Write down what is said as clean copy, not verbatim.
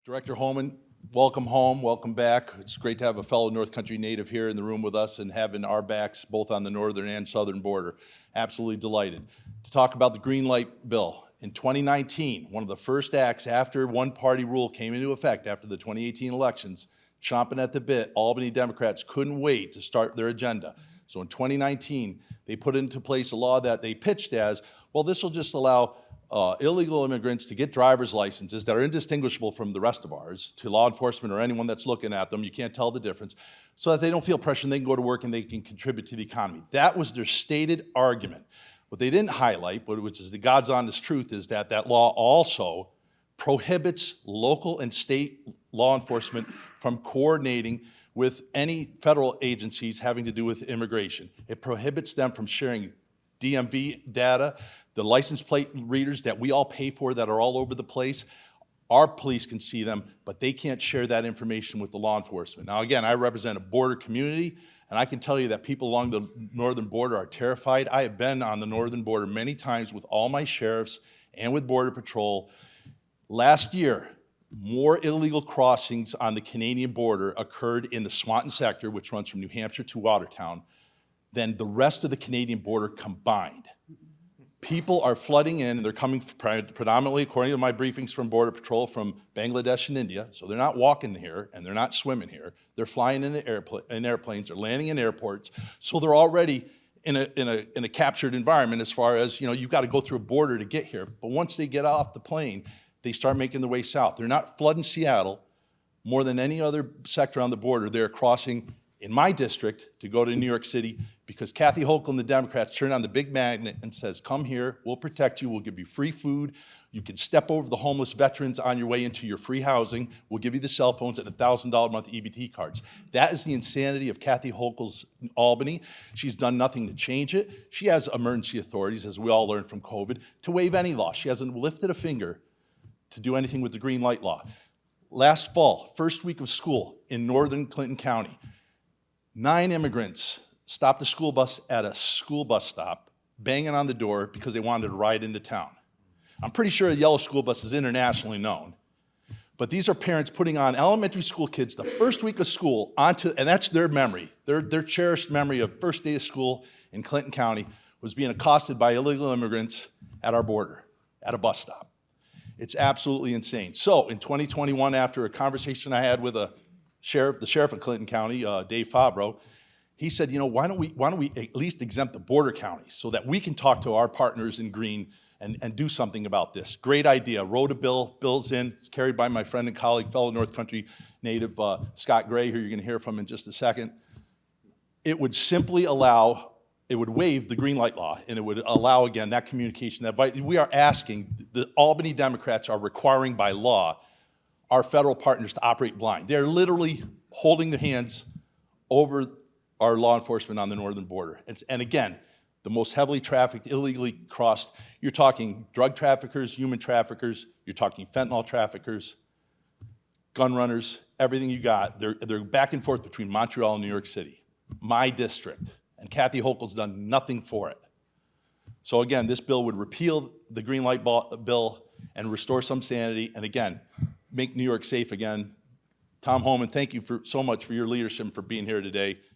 Director Homan, welcome home, welcome back. It's great to have a fellow North Country native here in the room with us and having our backs both on the northern and southern border. Absolutely delighted to talk about the Green Light Bill. In 2019, one of the first acts after one-party rule came into effect after the 2018 elections, chomping at the bit, Albany Democrats couldn't wait to start their agenda. So in 2019, they put into place a law that they pitched as, well, this will just allow illegal immigrants to get driver's licenses that are indistinguishable from the rest of ours to law enforcement or anyone that's looking at them. You can't tell the difference, so that they don't feel pressure and they can go to work and they can contribute to the economy. That was their stated argument. What they didn't highlight, but which is the God's honest truth, is that that law also prohibits local and state law enforcement from coordinating with any federal agencies having to do with immigration. It prohibits them from sharing DMV data, the license plate readers that we all pay for that are all over the place. Our police can see them, but they can't share that information with the law enforcement. Now again, I represent a border community, and I can tell you that people along the northern border are terrified. I have been on the northern border many times with all my sheriffs and with Border Patrol. Last year, more illegal crossings on the Canadian border occurred in the Swanton sector, which runs from New Hampshire to Watertown, than the rest of the Canadian border combined. People are flooding in, and they're coming predominantly, according to my briefings from Border Patrol, from Bangladesh and India. So they're not walking here, and they're not swimming here. They're flying in airplanes, they're landing in airports. So they're already in a captured environment as far as, you've got to go through a border to get here. But once they get off the plane, they start making their way south. They're not flooding Seattle more than any other sector on the border. They're crossing in my district to go to New York City because Kathy Hochul and the Democrats turn on the big magnet and says, come here, we'll protect you, we'll give you free food, you can step over the homeless veterans on your way into your free housing, we'll give you the cell phones and $1,000 a month EBT cards. That is the insanity of Kathy Hochul's Albany. She's done nothing to change it. She has emergency authorities, as we all learned from COVID, to waive any law. She hasn't lifted a finger to do anything with the Green Light Law. Last fall, first week of school in northern Clinton County, 9 immigrants stopped a school bus at a school bus stop, banging on the door because they wanted to ride into town. I'm pretty sure a yellow school bus is internationally known, but these are parents putting on elementary school kids the first week of school and that's their memory. Their cherished memory of first day of school in Clinton County was being accosted by illegal immigrants at our border, at a bus stop. It's absolutely insane. So in 2021, after a conversation I had with the sheriff of Clinton County, Dave Fabro, he said, why don't we at least exempt the border counties so that we can talk to our partners in Green and do something about this. Great idea. Wrote a bill. Bill's in. It's carried by my friend and colleague, fellow North Country native Scott Gray, who you're going to hear from in just a second. It would simply allow, it would waive the Green Light Law, and it would allow, again, that communication. That we are asking, the Albany Democrats are requiring by law our federal partners to operate blind. They're literally holding their hands over our law enforcement on the northern border. And again, the most heavily trafficked, illegally crossed, you're talking drug traffickers, human traffickers, you're talking fentanyl traffickers, gun runners, everything you got. They're back and forth between Montreal and New York City, my district. And Kathy Hochul's done nothing for it. So again, this bill would repeal the Green Light Bill and restore some sanity, and again, make New York safe again. Tom Homan, thank you so much for your leadership and for being here today.